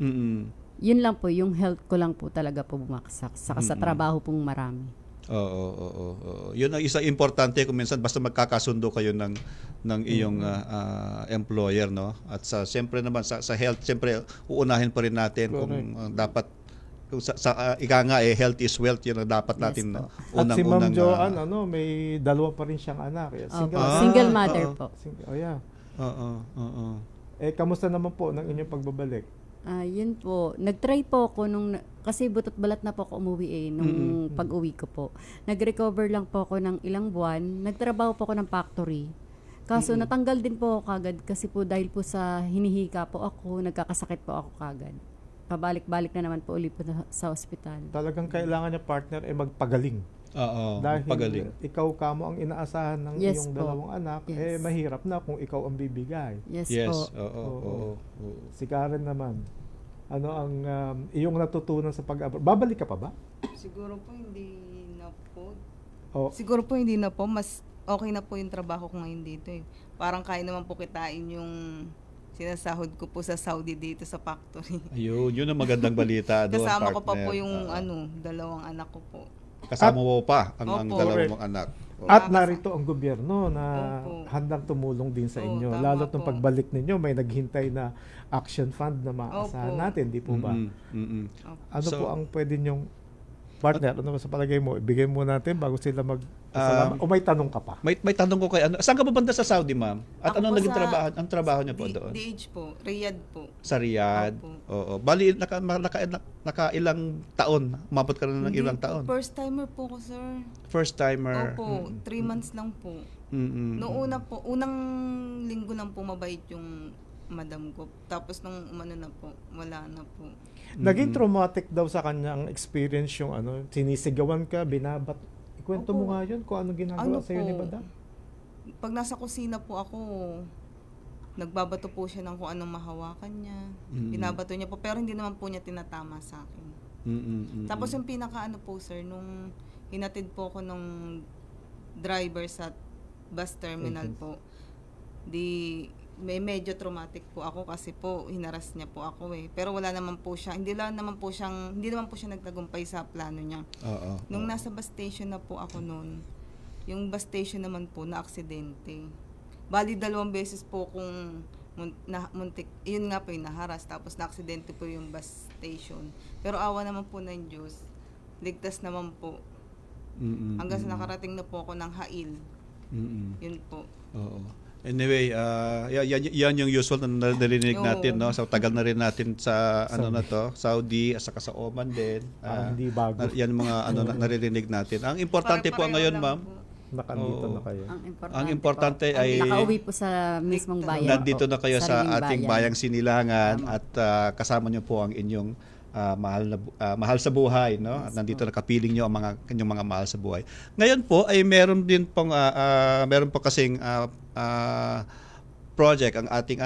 Yun lang po, yung health ko lang po talaga po bumaksak. Saka sa trabaho pong marami. Oo. Yun ang isa importante kung minsan basta magkakasundo kayo ng iyong employer, no? At siyempre naman sa health, siyempre uunahin pa rin natin kung dapat kung ika nga health is wealth, yun ang dapat natin unang. At si Ma'am Joanne, may dalawa pa rin siyang anak. Single mother po. Kamusta naman po ng inyong pagbabalik? Yun po. Nag-try po ako kasi butot balat na po ako umuwi nung pag-uwi ko po. Nag-recover lang po ako ng ilang buwan. Nagtrabaho po ako ng factory. Kaso natanggal din po ako kagad kasi po dahil po sa hinihika po ako, nagkakasakit po ako kagad. Pabalik-balik na naman po ulit po sa ospital. Talagang kailangan niya, partner, magpagaling. Oo, Dahil pagaling. ikaw kamo ang inaasahan ng Yes iyong po. dalawang anak, Yes. mahirap na kung ikaw ang bibigay. Yes, Yes, po. oo. Si Karen naman, ano ang iyong natutunan sa pag-abroad? Babalik ka pa ba? Siguro po hindi na po. Oh. Siguro po hindi na po. Mas okay na po yung trabaho ko ngayon dito eh. Parang kaya naman po kitain yung sinasahod ko po sa Saudi dito sa factory. Ayun, yun ang magandang balita doon, Kasama ko pa partner. po yung dalawang anak ko po. Kasama mo pa ang Opo. dalawang mong anak. At narito ang gobyerno na Opo. handang tumulong din sa Oo, inyo. tama Lalo't nung po. pagbalik ninyo, may naghintay na action fund na maasahan Opo. natin, di po ba? Ano So, po ang pwede nyong partner? Ano sa palagay mo? Ibigay mo natin bago sila mag-salamat. O may tanong ka pa? May tanong ko kay saan ka banda sa Saudi, ma'am? At Ako ano po naging sa trabaho? Ang trabaho niyo po doon? DH po, Riyadh po. Sa Riyadh. Oo. Bali naka ilang taon? Umabot ka na ng Hindi ilang po, taon? First timer po ko, sir. First timer. Opo, 3 months lang po. Noong una po, unang linggo lang po mabait yung madam ko. Tapos nung umano na po, wala na po. Naging traumatic daw sa kanyang experience yung sinisigawan ka, binabat. Ikwento mo nga yun kung anong ginagawa sa'yo ni Madam. Pag nasa kusina po ako, nagbabato po siya ng kung anong mahawakan niya. Binabato niya po, pero hindi naman po niya tinatama sa akin. Tapos yung pinaka po sir, nung hinatid po ako nung driver sa bus terminal po, may medyo traumatic po ako kasi po hinaras niya po ako eh. Pero wala naman po siya, hindi naman po siya nagtagumpay sa plano niya. Nung nasa bus station na po ako noon, yung bus station naman po na aksidente. Bali 2 beses po kung muntik, yun nga po yung naharas, tapos na aksidente po yung bus station. Pero awa naman po ng Diyos, ligtas naman po. Hanggang sa nakarating na po ako ng Hail. Yun po. Oo. Anyway, yan yung usual na narinig natin, no? So tagal na rin natin sa Saudi at saka sa Oman din. Hindi bago. Yan mga naririnig natin. Ang importante po ngayon, ma'am, nakandito na kayo. Ang importante ay nakauwi po sa mismong bayan. Nandito na kayo sa ating bayan. bayang Sinilangan at kasama niyo po ang inyong mahal sa buhay, no? At nandito nakapiling niyo ang inyong mga mahal sa buhay. Ngayon po ay meron po kasing project ang ating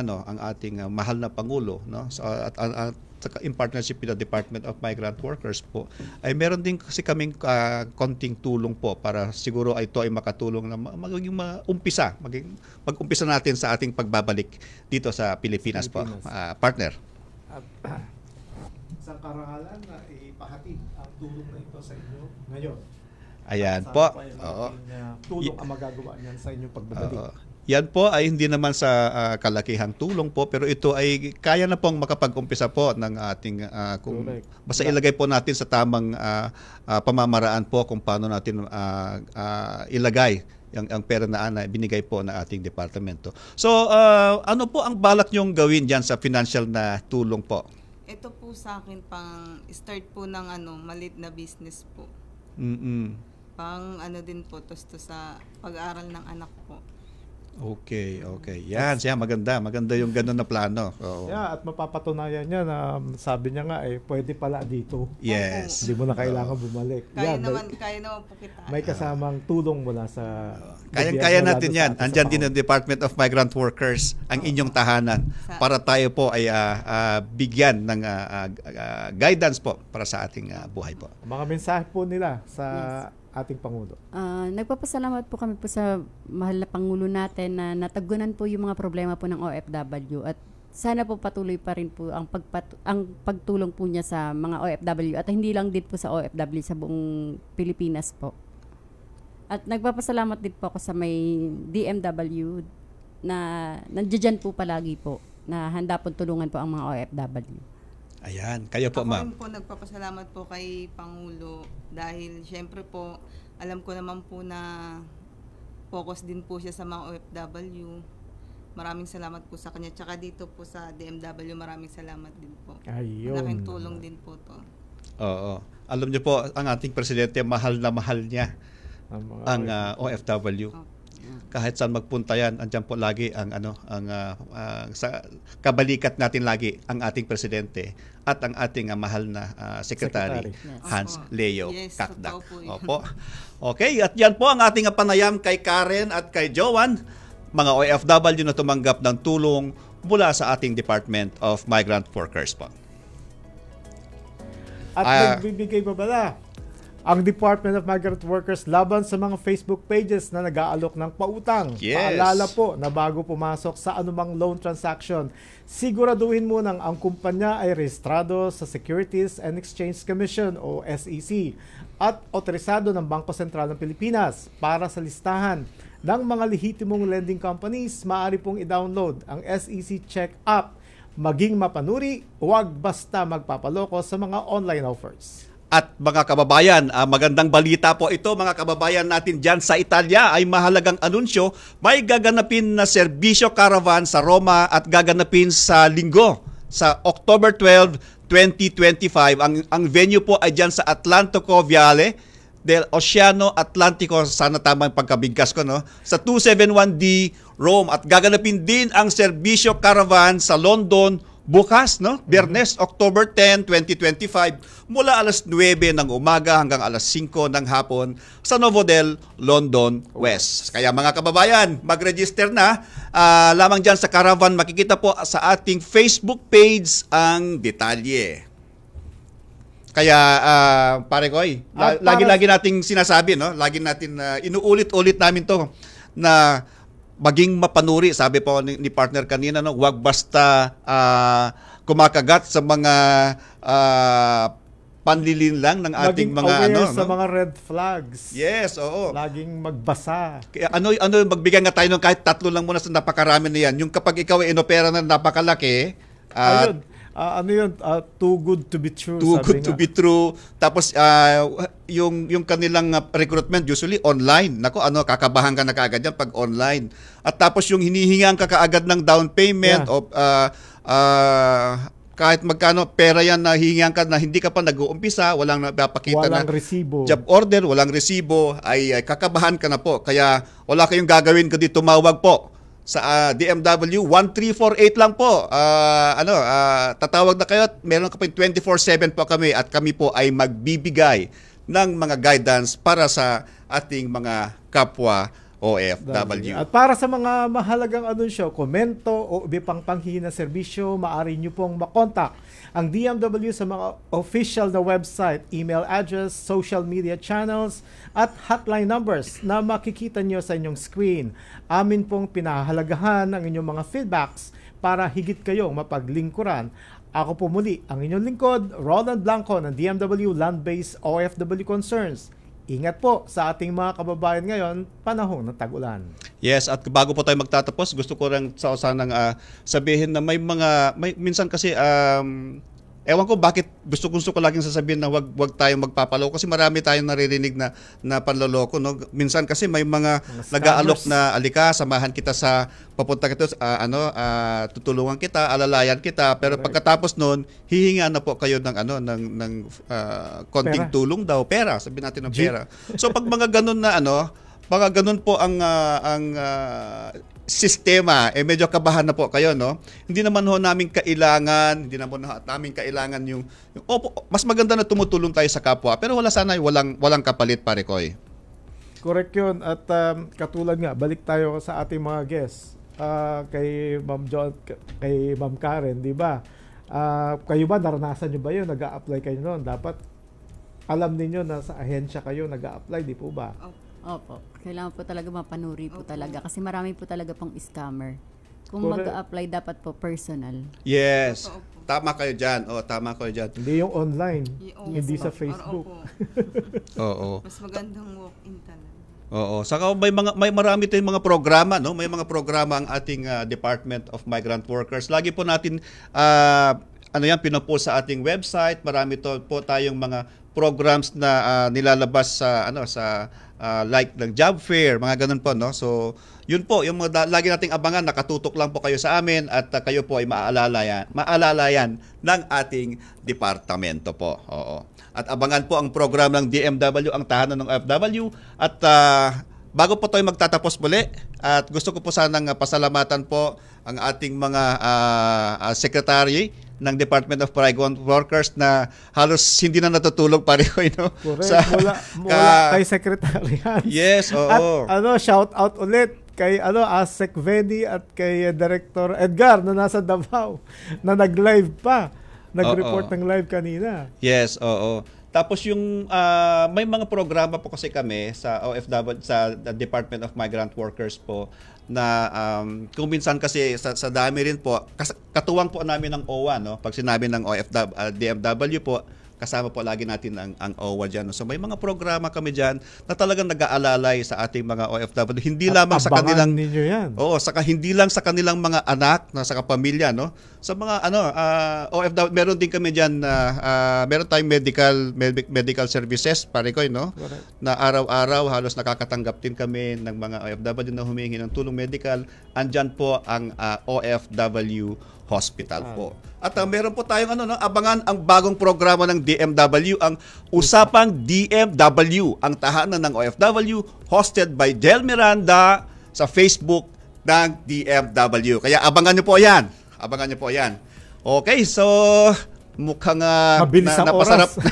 mahal na pangulo, no? So, at in partnership with the Department of Migrant Workers po, ay meron din kasi kaming konting tulong po para siguro ito ay makatulong na maging mag-umpisa natin sa ating pagbabalik dito sa Pilipinas. Po, partner. Isang karangalan na ipahatid ang tulong na ito sa inyo ngayon. Ayan po. Tulong ang magagawa niyan sa inyong pagbabalik. Yan po ay hindi naman sa kalakihang tulong po, pero ito ay kaya na pong makapag-umpisa po ng ating kung basta ilagay po natin sa tamang pamamaraan po kung paano natin ilagay ang pera na binigay po ng ating departamento. So ano po ang balak nyong gawin diyan sa financial na tulong po? Ito po sa akin pang start po ng maliit na business po. Pang din po to sa pag-aaral ng anak po. Okay. Yan, siya maganda yung ganun na plano. Yeah, at mapapatunayan niya na sabi niya nga pwede pala dito. Yes. Hindi mo na kailangan bumalik. Kaya naman po kita. May kasamang tulong mula sa kaya natin yan. Andyan din ang Department of Migrant Workers, ang inyong tahanan, para tayo po ay bigyan ng guidance po para sa ating buhay po. Mga mensahe po nila sa ating Pangulo. Nagpapasalamat po kami po sa mahal na Pangulo natin na natagunan po yung mga problema po ng OFW at sana po patuloy pa rin po ang pagtulong po niya sa mga OFW at hindi lang din po sa OFW sa buong Pilipinas po. At nagpapasalamat din po ako sa may DMW na nandiyan po palagi po na handa po tulungan po ang mga OFW. Ayan, kayo po, ma'am. Ako rin po nagpapasalamat po kay Pangulo dahil syempre po alam ko naman po na focus din po siya sa mga OFW. Maraming salamat po sa kanya. Tsaka dito po sa DMW, maraming salamat din po. Ayun. Malaking tulong din po to. Oo. Alam niyo po, ang ating presidente, mahal na mahal niya ang OFW. Kahit saan magpunta yan, andyan po lagi ang sa kabalikat natin lagi ang ating presidente at ang ating mahal na Secretary Hans Leo Kakdak. Opo. Okay, at yan po ang ating panayam kay Karen at kay Joan, mga OFW na tumanggap ng tulong mula sa ating Department of Migrant Workers po. At nagbibigay pa pala ang Department of Migrant Workers laban sa mga Facebook pages na nag-aalok ng pautang. Yes. Paalala po na bago pumasok sa anumang loan transaction, siguraduhin munang ang kumpanya ay rehistrado sa Securities and Exchange Commission o SEC at otorisado ng Bangko Sentral ng Pilipinas. Para sa listahan ng mga lehitimong lending companies, maaari pong i-download ang SEC Check app. Maging mapanuri, huwag basta magpapaloko sa mga online offers. At mga kababayan, magandang balita po ito mga kababayan natin dyan sa Italia ay mahalagang anunsyo. May gaganapin na serbisyo caravan sa Roma at gaganapin sa Linggo sa October 12, 2025. Ang venue po ay dyan sa Atlantico Viale del Oceano Atlantico, sana tama yung pagkabigkas ko, no? Sa 271D Rome. At gaganapin din ang serbisyo caravan sa London bukas, no? Biyernes, October 10, 2025 mula alas 9 ng umaga hanggang alas 5 ng hapon sa Novodel, London West. Kaya mga kababayan, mag-register na lamang dyan sa caravan. Makikita po sa ating Facebook page ang detalye. Kaya pare Koy, lagi-lagi nating sinasabi, no? Lagi natin inuulit-ulit namin 'to na maging mapanuri. Sabi po ni partner kanina, no, huwag basta kumakagat sa mga panlilin lang ng ating maging mga aware sa mga red flags. Yes, oo. Laging magbasa. Kaya magbigay nga tayo ng kahit 3 lang muna sa napakarami na yan. Yung kapag ikaw ay inopera na napakalaki, ayun. Too good to be true. Too good to be true. Tapos yung kanilang recruitment usually online. Nako, kakabahan ka na kaagad yan pag online. At tapos yung hinihingaan ka kaagad ng down payment of kahit magkano pera yan na hihingaan ka na hindi ka pa nag-uumpisa, walang napapakita na resibo. Job order, walang resibo, ay kakabahan ka na po. Kaya wala kayong gagawin kundi tumawag po sa DMW 1348 lang po. Tatawag na kayo at meron ka pa 24/7 po kami at kami po ay magbibigay ng mga guidance para sa ating mga kapwa OFW. At para sa mga mahalagang anunsyo, komento o iba pang panghihina serbisyo, maaari nyo pong makontak ang DMW sa mga official na website, email address, social media channels, at hotline numbers na makikita nyo sa inyong screen. Amin pong pinahalagahan ang inyong mga feedbacks para higit kayong mapaglingkuran. Ako po muli ang inyong lingkod, Roland Blanco ng DMW Land-Based OFW Concerns. Ingat po sa ating mga kababayan ngayon, panahon ng tag-ulan. Yes, at bago po tayo magtatapos, gusto ko lang sanang sabihin na minsan kasi ewan ko bakit gusto ko laging sasabihin na wag tayong magpapaloko kasi marami tayong naririnig na panloloko, no? Minsan kasi may mga nag-aalok na alika, samahan kita sa papunta kita tutulungan kita, alalayan kita, pero pagkatapos noon hihinga na po kayo ng konting tulong daw, pera, sabihin natin ng pera. So pag mga ganun na mga ganun po ang sistema, medyo kabahan na po kayo, no? Hindi naman namin kailangan yung mas maganda na tumutulong tayo sa kapwa, pero walang kapalit, pare Koy. Correct yun. At katulad nga, balik tayo sa ating mga guests. Kay Ma'am John, kay Ma'am Karen, di ba? Kayo ba, naranasan nyo ba yun? Nag-a-apply kayo noon? Dapat alam niyo na sa ahensya kayo nag-a-apply, di po ba? Opo. Kailangan po talaga mapanuri po talaga kasi marami po talaga pang scammer. Kung mag-a-apply dapat po personal. Yes. Tama kayo dyan. Tama kayo dyan. Hindi yung online. Hindi sa Facebook. Oo. Mas magandang walk-in talaga. Oo. Saka may marami tayong mga programa, no? May mga programa ang ating Department of Migrant Workers. Lagi po natin pinopost sa ating website. Marami po tayong mga programs na nilalabas sa like ng job fair, mga ganun po, no? So, yun po, yung lagi nating abangan, nakatutok lang po kayo sa amin at kayo po ay maalalayan ng ating departamento po. Oo. At abangan po ang program ng DMW, ang tahanan ng OFW, at bago po tayo magtatapos muli, at gusto ko po sanang pasalamatan po ang ating mga secretary ng Department of Migrant Workers na halos hindi na natutulog pareho, no? Correct. Mula kay Secretary Hans. Yes, oo. At shout out ulit kay Asek Veni at kay Director Edgar na nasa Davao na nag-live pa. Nag-report ng live kanina. Yes, oo. Tapos yung may mga programa po kasi kami sa OFW, sa Department of Migrant Workers po, na kung minsan kasi sa dami rin po, katuwang po namin ng OWA, no? Pag sinabi ng DMW po, kasama po lagi natin ang OWA dyan. So may mga programa kami dyan na talagang nag-aalalay sa ating mga OFW. Hindi lamang sa kanilang hindi lang sa kanilang mga anak na sa kapamilya, no? Sa mga OFW, meron din kami dyan meron tayong medical services, Parikoy, no? Correct. Na araw-araw halos nakakatanggap din kami ng mga OFW na humihingi ng tulong medical. Andyan po ang OFW Hospital po. At meron po tayong abangan ang bagong programa ng DMW, ang Usapang DMW, ang tahanan ng OFW, hosted by Del Miranda sa Facebook ng DMW. Kaya abangan niyo po 'yan. Abangan niyo po 'yan. Okay, so mukhang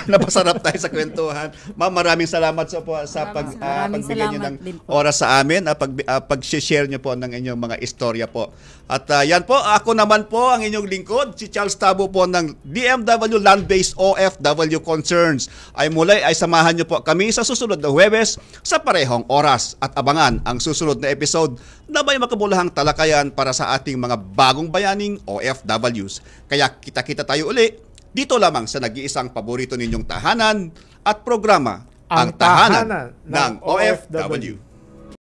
napasarap tayo sa kwentuhan. Ma'am, maraming salamat sa pagbigay niyo ng oras sa amin, pag-share niyo po ng inyong mga istorya po. At yan po, ako naman po ang inyong lingkod, si Charles Tabo po ng DMW Land-Based OFW Concerns. Ay samahan niyo po kami sa susunod na Huwebes sa parehong oras at abangan ang susunod na episode na may makabulahang talakayan para sa ating mga bagong bayaning OFWs. Kaya kita-kita tayo uli dito lamang sa nag-iisang paborito ninyong tahanan at programa, ang Tahanan ng OFW.